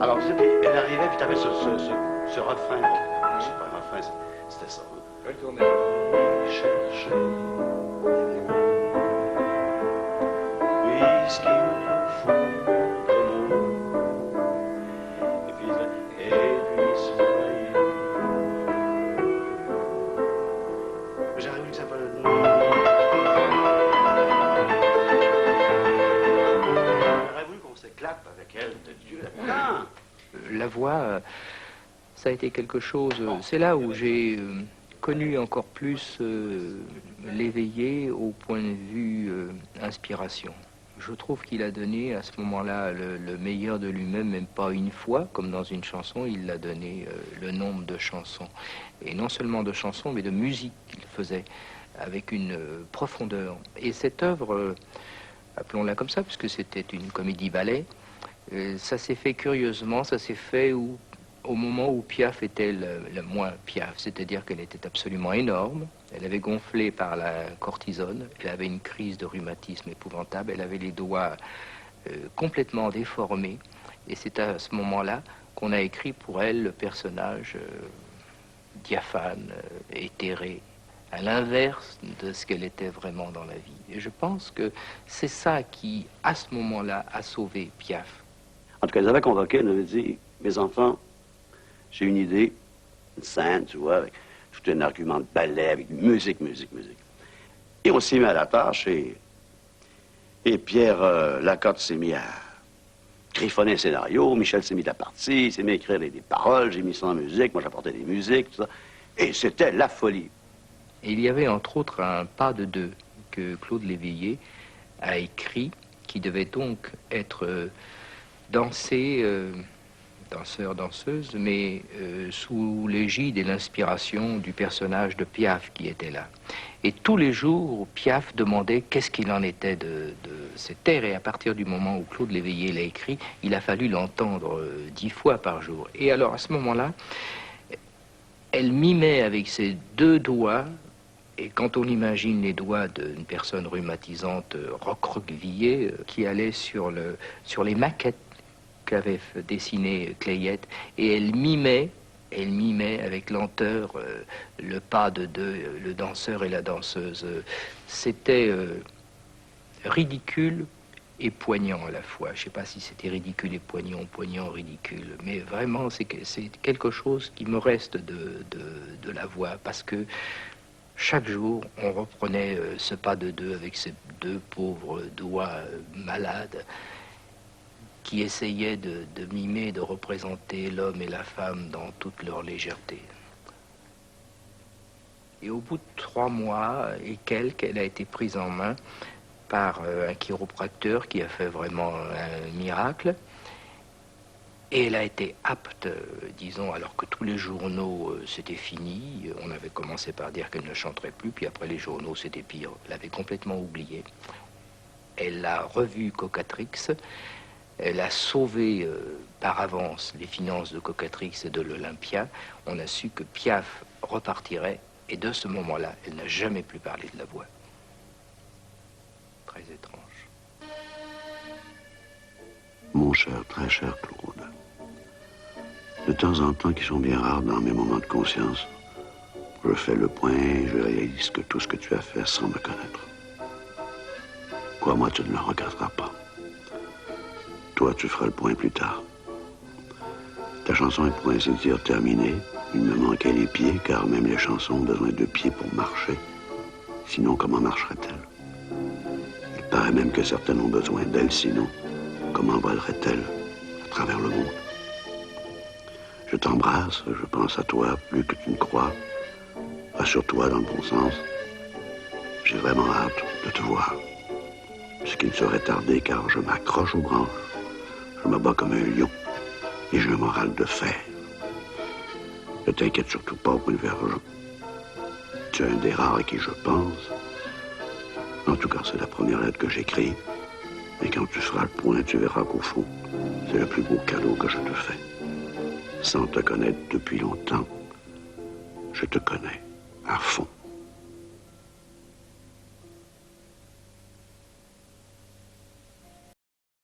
Alors, elle arrivait, puis t'avais ce refrain. Bon, c'est pas un refrain, c'était ça. Je vais tourner. Chercher. Oui, ce qui me fout de mots. Et puis, soleil. J'aurais voulu que ça fasse. J'aurais voulu qu'on s'éclate avec elle, de Dieu. Non! La voix, ça a été quelque chose. C'est là où j'ai connu encore plus l'éveillé au point de vue inspiration. Je trouve qu'il a donné à ce moment-là le meilleur de lui-même, même pas une fois, comme dans une chanson, il a donné le nombre de chansons. Et non seulement de chansons, mais de musique qu'il faisait, avec une profondeur. Et cette œuvre, appelons-la comme ça, puisque c'était une comédie-ballet, ça s'est fait curieusement, ça s'est fait au moment où Piaf était le moins Piaf, c'est-à-dire qu'elle était absolument énorme, elle avait gonflé par la cortisone, elle avait une crise de rhumatisme épouvantable, elle avait les doigts complètement déformés, et c'est à ce moment-là qu'on a écrit pour elle le personnage diaphane, éthéré, à l'inverse de ce qu'elle était vraiment dans la vie. Et je pense que c'est ça qui, à ce moment-là, a sauvé Piaf. En tout cas, ils avaient convoqué, ils avaient dit, mes enfants, j'ai une idée, une scène, tu vois, avec tout un argument de ballet, avec musique. Et on s'est mis à la tâche et Pierre Lacotte s'est mis à griffonner un scénario, Michel s'est mis de la partie, il s'est mis à écrire des paroles, j'ai mis ça en musique, moi j'apportais des musiques, tout ça. Et c'était la folie. Et il y avait entre autres un pas de deux que Claude Léveillé a écrit, qui devait donc être dansé, danseur-danseuse, mais sous l'égide et l'inspiration du personnage de Piaf qui était là. Et tous les jours, Piaf demandait qu'est-ce qu'il en était de cet air, et à partir du moment où Claude Léveillé l'a écrit, il a fallu l'entendre 10 fois par jour. Et alors à ce moment-là, elle mimait avec ses deux doigts, et quand on imagine les doigts d'une personne rhumatisante recroquevillée qui allait sur les maquettes qu'avait dessiné Clayette, et elle mimait avec lenteur le pas de deux, le danseur et la danseuse. C'était ridicule et poignant à la fois. Je ne sais pas si c'était ridicule et poignant, ridicule, mais vraiment c'est quelque chose qui me reste de la voix, parce que chaque jour on reprenait ce pas de deux avec ces deux pauvres doigts malades qui essayaient de mimer, de représenter l'homme et la femme dans toute leur légèreté. Et au bout de 3 mois et quelques, elle a été prise en main par un chiropracteur qui a fait vraiment un miracle. Et elle a été apte, disons, alors que tous les journaux, c'était fini. On avait commencé par dire qu'elle ne chanterait plus, puis après les journaux, c'était pire. Elle avait complètement oublié. Elle a revu Cocatrix. Elle a sauvé par avance les finances de Cocatrix et de l'Olympia. On a su que Piaf repartirait, et de ce moment-là, elle n'a jamais plus parlé de la voix. Très étrange. Mon cher, très cher Claude, de temps en temps, qui sont bien rares dans mes moments de conscience, je fais le point et je réalise que tout ce que tu as fait sans me connaître. Crois-moi, tu ne le regretteras pas. Toi, tu feras le point plus tard. Ta chanson est pour ainsi dire terminée. Il me manquait les pieds, car même les chansons ont besoin de pieds pour marcher. Sinon, comment marcherait-elle? Il paraît même que certaines ont besoin d'elles, sinon, comment voleraient-elles à travers le monde? Je t'embrasse, je pense à toi plus que tu ne crois. Rassure-toi dans le bon sens. J'ai vraiment hâte de te voir. Ce qui ne saurait tarder, car je m'accroche aux branches. Je me bats comme un lion et j'ai un moral de fer. Ne t'inquiète surtout pas au point de vue argent. Tu es un des rares à qui je pense. En tout cas, c'est la première lettre que j'écris. Et quand tu feras le point, tu verras qu'au fond, c'est le plus beau cadeau que je te fais. Sans te connaître depuis longtemps, je te connais à fond.